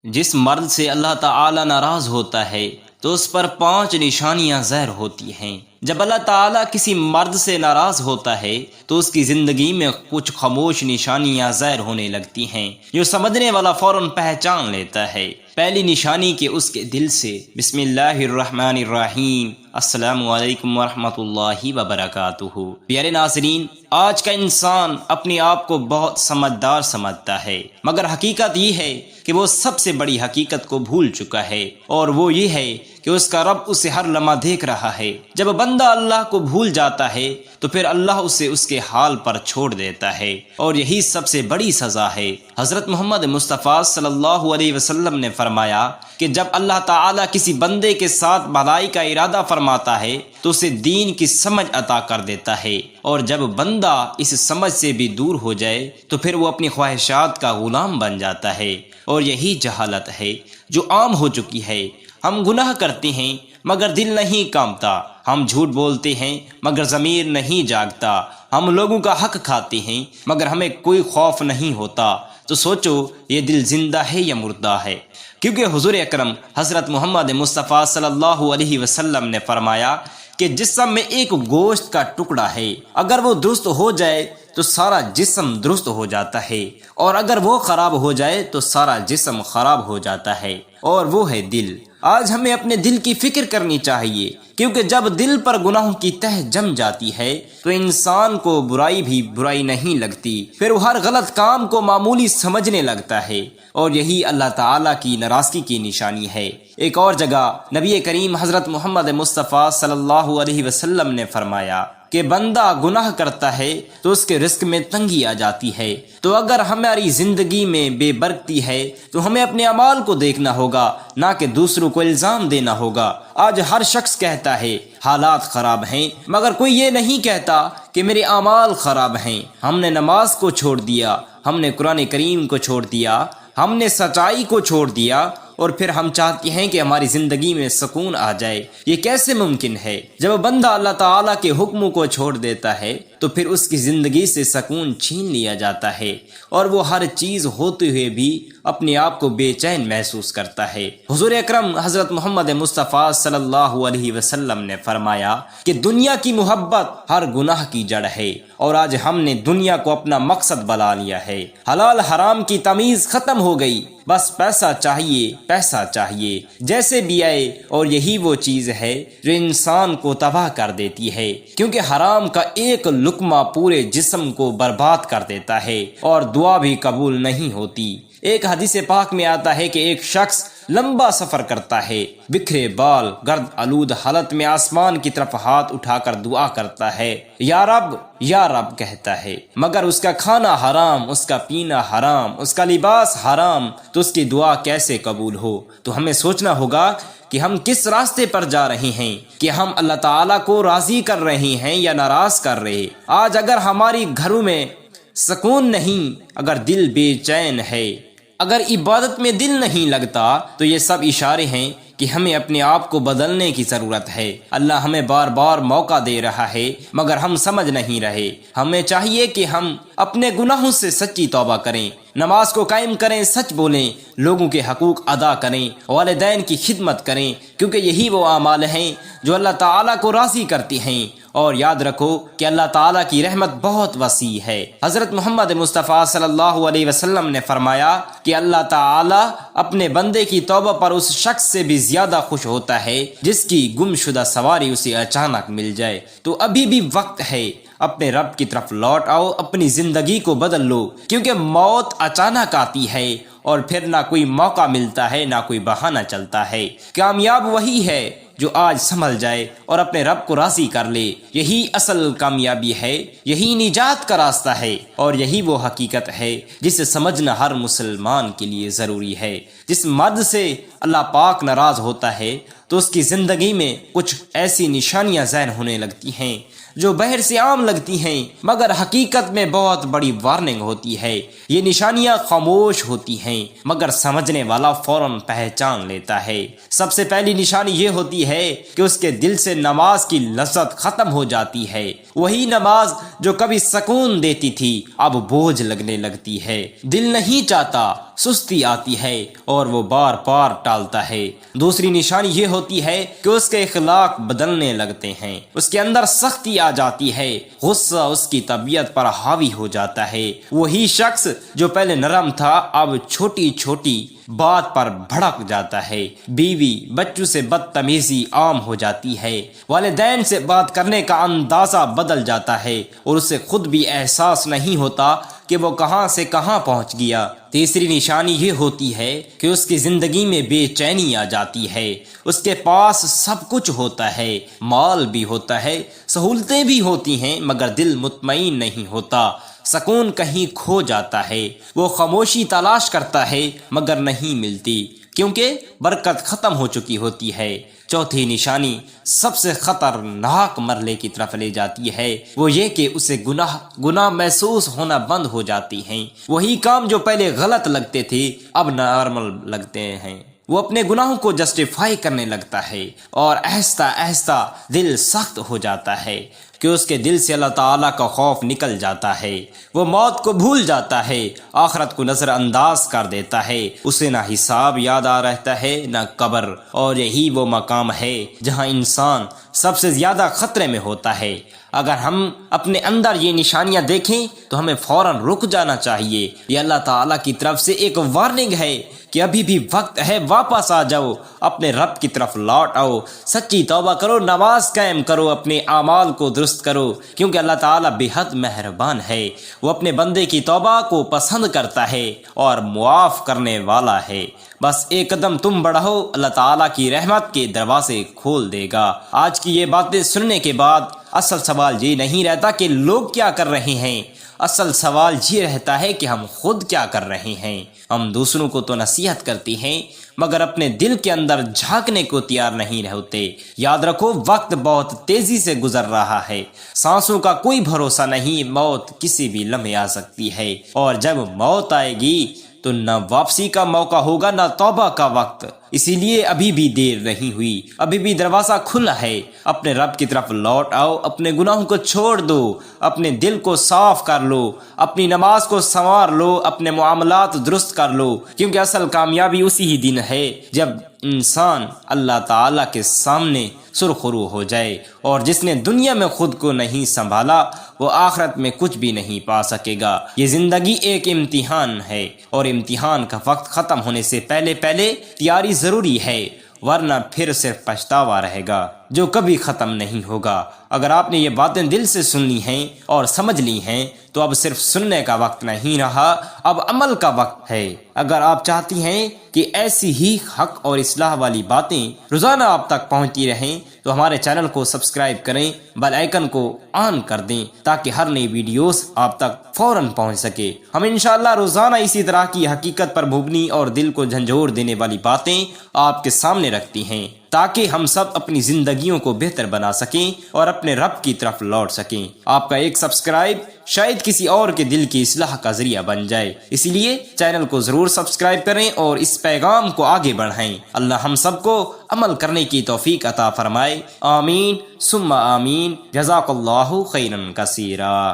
جس مرد سے اللہ تعالی ناراض ہوتا ہے تو اس پر 5 نشانیاں ظاہر ہوتی ہیں۔ جب اللہ تعالیٰ کسی مرد سے ناراض ہوتا ہے تو اس کی زندگی میں کچھ خاموش نشانیاں ظاہر ہونے لگتی ہیں جو سمجھنے والا فوراً پہچان لیتا ہے۔ پہلی نشانی کہ اس کے دل سے بسم اللہ الرحمن الرحیم السلام علیکم ورحمۃ اللہ وبرکاتہ۔ پیارے ناظرین، آج کا انسان اپنے آپ کو بہت سمجھدار سمجھتا ہے، مگر حقیقت یہ ہے کہ وہ سب سے بڑی حقیقت کو بھول چکا ہے، اور وہ یہ ہے کہ اس کا رب اسے ہر لمحہ دیکھ رہا ہے۔ جب بندہ اللہ کو بھول جاتا ہے تو پھر اللہ اسے اس کے حال پر چھوڑ دیتا ہے، اور یہی سب سے بڑی سزا ہے۔ حضرت محمد مصطفیٰ صلی اللہ علیہ وسلم نے فرمایا کہ جب اللہ تعالیٰ کسی بندے کے ساتھ بھلائی کا ارادہ فرماتا ہے تو اسے دین کی سمجھ عطا کر دیتا ہے، اور جب بندہ اس سمجھ سے بھی دور ہو جائے تو پھر وہ اپنی خواہشات کا غلام بن جاتا ہے، اور یہی جہالت ہے جو عام ہو چکی ہے۔ ہم گناہ کرتے ہیں مگر دل نہیں کانپتا، ہم جھوٹ بولتے ہیں مگر ضمیر نہیں جاگتا، ہم لوگوں کا حق کھاتے ہیں مگر ہمیں کوئی خوف نہیں ہوتا۔ تو سوچو یہ دل زندہ ہے یا مردہ ہے؟ کیونکہ حضور اکرم حضرت محمد مصطفیٰ صلی اللہ علیہ وسلم نے فرمایا کہ جسم میں ایک گوشت کا ٹکڑا ہے، اگر وہ درست ہو جائے تو سارا جسم درست ہو جاتا ہے، اور اگر وہ خراب ہو جائے تو سارا جسم خراب ہو جاتا ہے، اور وہ ہے دل۔ آج ہمیں اپنے دل کی فکر کرنی چاہیے، کیونکہ جب دل پر گناہوں کی تہ جم جاتی ہے تو انسان کو برائی بھی برائی نہیں لگتی، پھر وہ ہر غلط کام کو معمولی سمجھنے لگتا ہے، اور یہی اللہ تعالیٰ کی ناراضگی کی نشانی ہے۔ ایک اور جگہ نبی کریم حضرت محمد مصطفیٰ صلی اللہ علیہ وسلم نے فرمایا کہ بندہ گناہ کرتا ہے تو اس کے رزق میں تنگی آ جاتی ہے۔ تو اگر ہماری زندگی میں بے برکتی ہے تو ہمیں اپنے اعمال کو دیکھنا ہوگا، نہ کہ دوسروں کو الزام دینا ہوگا۔ آج ہر شخص کہتا ہے حالات خراب ہیں، مگر کوئی یہ نہیں کہتا کہ میرے اعمال خراب ہیں۔ ہم نے نماز کو چھوڑ دیا، ہم نے قرآن کریم کو چھوڑ دیا، ہم نے سچائی کو چھوڑ دیا، اور پھر ہم چاہتے ہیں کہ ہماری زندگی میں سکون آ جائے۔ یہ کیسے ممکن ہے؟ جب بندہ اللہ تعالیٰ کے حکموں کو چھوڑ دیتا ہے تو پھر اس کی زندگی سے سکون چھین لیا جاتا ہے، اور وہ ہر چیز ہوتے ہوئے بھی اپنے آپ کو بے چین محسوس کرتا ہے۔ حضور اکرم حضرت محمد مصطفیٰ صلی اللہ علیہ وسلم نے فرمایا کہ دنیا کی محبت ہر گناہ کی جڑ ہے، اور آج ہم نے دنیا کو اپنا مقصد بنا لیا ہے۔ حلال حرام کی تمیز ختم ہو گئی، بس پیسہ چاہیے، پیسہ چاہیے جیسے بھی آئے، اور یہی وہ چیز ہے جو انسان کو تباہ کر دیتی ہے، کیونکہ حرام کا ایک لقمہ پورے جسم کو برباد کر دیتا ہے، اور دعا بھی قبول نہیں ہوتی۔ ایک حدیث پاک میں آتا ہے کہ ایک شخص لمبا سفر کرتا ہے، بکھرے بال، گرد آلود حالت میں آسمان کی طرف ہاتھ اٹھا کر دعا کرتا ہے، یا رب یا رب کہتا ہے، مگر اس کا کھانا حرام، اس کا پینا حرام، اس کا لباس حرام، تو اس کی دعا کیسے قبول ہو؟ تو ہمیں سوچنا ہوگا کہ ہم کس راستے پر جا رہے ہیں، کہ ہم اللہ تعالیٰ کو راضی کر رہے ہیں یا ناراض کر رہے۔ آج اگر ہماری گھروں میں سکون نہیں، اگر دل بے چین ہے، اگر عبادت میں دل نہیں لگتا، تو یہ سب اشارے ہیں کہ ہمیں اپنے آپ کو بدلنے کی ضرورت ہے۔ اللہ ہمیں بار بار موقع دے رہا ہے مگر ہم سمجھ نہیں رہے۔ ہمیں چاہیے کہ ہم اپنے گناہوں سے سچی توبہ کریں، نماز کو قائم کریں، سچ بولیں، لوگوں کے حقوق ادا کریں، والدین کی خدمت کریں، کیونکہ یہی وہ اعمال ہیں جو اللہ تعالیٰ کو راضی کرتی ہیں۔ اور یاد رکھو کہ اللہ تعالیٰ کی رحمت بہت وسیع ہے۔ حضرت محمد مصطفیٰ صلی اللہ علیہ وسلم نے فرمایا کہ اللہ تعالیٰ اپنے بندے کی توبہ پر اس شخص سے بھی زیادہ خوش ہوتا ہے جس کی گم شدہ سواری اسے اچانک مل جائے۔ تو ابھی بھی وقت ہے، اپنے رب کی طرف لوٹ آؤ، اپنی زندگی کو بدل لو، کیونکہ موت اچانک آتی ہے اور پھر نہ کوئی موقع ملتا ہے، نہ کوئی بہانہ چلتا ہے۔ کامیاب وہی ہے جو آج سنبھل جائے اور اپنے رب کو راضی کر لے۔ یہی اصل کامیابی ہے، یہی نجات کا راستہ ہے، اور یہی وہ حقیقت ہے جسے سمجھنا ہر مسلمان کے لیے ضروری ہے۔ جس مرد سے اللہ پاک ناراض ہوتا ہے تو اس کی زندگی میں کچھ ایسی نشانیاں ظاہر ہونے لگتی ہیں جو باہر سے عام لگتی ہیں مگر حقیقت میں بہت بڑی وارننگ ہوتی ہے۔ یہ نشانیاں خاموش ہوتی ہیں مگر سمجھنے والا فوراً پہچان لیتا ہے۔ سب سے پہلی نشانی یہ ہوتی ہے کہ اس کے دل سے نماز کی لذت ختم ہو جاتی ہے۔ وہی نماز جو کبھی سکون دیتی تھی اب بوجھ لگنے لگتی ہے۔ دل نہیں چاہتا سستی آتی ہے اور وہ بار بار ٹالتا ہے۔ دوسری نشانی یہ ہوتی ہے کہ اس کے اخلاق بدلنے لگتے ہیں، اس کے اندر سختی آ جاتی ہے، غصہ اس کی طبیعت پر حاوی ہو جاتا ہے۔ وہی شخص جو پہلے نرم تھا اب چھوٹی چھوٹی بات پر بھڑک جاتا ہے، بیوی بچوں سے بدتمیزی عام ہو جاتی ہے، والدین سے بات کرنے کا اندازہ بدل جاتا ہے اور اسے خود بھی احساس نہیں ہوتا کہ وہ کہاں سے کہاں پہنچ گیا۔ تیسری نشانی یہ ہوتی ہے کہ اس کی زندگی میں بے چینی آ جاتی ہے، اس کے پاس سب کچھ ہوتا ہے، مال بھی ہوتا ہے، سہولتیں بھی ہوتی ہیں، مگر دل مطمئن نہیں ہوتا، سکون کہیں کھو جاتا ہے، وہ خاموشی تلاش کرتا ہے مگر نہیں ملتی کیونکہ برکت ختم ہو چکی ہوتی ہے۔ چوتھی نشانی سب سے خطرناک مرحلے کی طرف لے جاتی ہے، وہ یہ کہ اسے گناہ محسوس ہونا بند ہو جاتی ہیں، وہی کام جو پہلے غلط لگتے تھے اب نارمل لگتے ہیں، وہ اپنے گناہوں کو جسٹیفائی کرنے لگتا ہے اور آہستہ آہستہ دل سخت ہو جاتا ہے کہ اس کے دل سے اللہ تعالیٰ کا خوف نکل جاتا ہے، وہ موت کو بھول جاتا ہے، آخرت کو نظر انداز کر دیتا ہے، اسے نہ حساب یاد آ رہتا ہے نہ قبر، اور یہی وہ مقام ہے جہاں انسان سب سے زیادہ خطرے میں ہوتا ہے۔ اگر ہم اپنے اندر یہ نشانیاں دیکھیں تو ہمیں فوراً رک جانا چاہیے، یہ اللہ تعالیٰ کی طرف سے ایک وارننگ ہے کہ ابھی بھی وقت ہے، واپس آ جاؤ، اپنے رب کی طرف لوٹ آؤ، سچی توبہ کرو، نماز قائم کرو، اپنے اعمال کو درست کرو، کیونکہ اللہ تعالیٰ بے حد مہربان ہے، وہ اپنے بندے کی توبہ کو پسند کرتا ہے اور معاف کرنے والا ہے۔ بس ایک قدم تم بڑھو، اللہ تعالیٰ کی رحمت کے دروازے کھول دے گا۔ آج کی یہ باتیں سننے کے بعد اصل سوال یہ نہیں رہتا کہ لوگ کیا کر رہے ہیں، اصل سوال یہ رہتا ہے کہ ہم خود کیا کر رہے ہیں۔ ہم دوسروں کو تو نصیحت کرتے ہیں مگر اپنے دل کے اندر جھانکنے کو تیار نہیں ہوتے۔ یاد رکھو وقت بہت تیزی سے گزر رہا ہے، سانسوں کا کوئی بھروسہ نہیں، موت کسی بھی لمحے آ سکتی ہے، اور جب موت آئے گی تو نہ واپسی کا موقع ہوگا نہ توبہ کا وقت، اسی لیے ابھی بھی دیر نہیں ہوئی، ابھی بھی دروازہ کھلا ہے، اپنے رب کی طرف لوٹ آؤ، اپنے گناہوں کو چھوڑ دو، اپنے دل کو صاف کر لو، اپنی نماز کو سنوار لو، اپنے معاملات درست کر لو، کیونکہ اصل کامیابی اسی ہی دن ہے جب انسان اللہ تعالیٰ کے سامنے سرخرو ہو جائے، اور جس نے دنیا میں خود کو نہیں سنبھالا وہ آخرت میں کچھ بھی نہیں پا سکے گا۔ یہ زندگی ایک امتحان ہے اور امتحان کا وقت ختم ہونے سے پہلے تیاری ضروری ہے، ورنہ پھر صرف پچھتاوا رہے گا جو کبھی ختم نہیں ہوگا۔ اگر آپ نے یہ باتیں دل سے سن لی ہیں اور سمجھ لی ہیں تو اب صرف سننے کا وقت نہیں رہا، اب عمل کا وقت ہے۔ اگر آپ چاہتی ہیں کہ ایسی ہی حق اور اصلاح والی باتیں روزانہ آپ تک پہنچتی رہیں تو ہمارے چینل کو سبسکرائب کریں، بیل آئیکن کو آن کر دیں تاکہ ہر نئی ویڈیوز آپ تک فوراً پہنچ سکے۔ ہم انشاءاللہ روزانہ اسی طرح کی حقیقت پر مبنی اور دل کو جھنجھوڑ دینے والی باتیں آپ کے سامنے رکھتی ہیں تاکہ ہم سب اپنی زندگیوں کو بہتر بنا سکیں اور اپنے رب کی طرف لوٹ سکیں۔ آپ کا ایک سبسکرائب شاید کسی اور کے دل کی اصلاح کا ذریعہ بن جائے، اسی لیے چینل کو ضرور سبسکرائب کریں اور اس پیغام کو آگے بڑھائیں۔ اللہ ہم سب کو عمل کرنے کی توفیق عطا فرمائے، آمین ثم آمین۔ جزاک اللہ خیرا کثیرا۔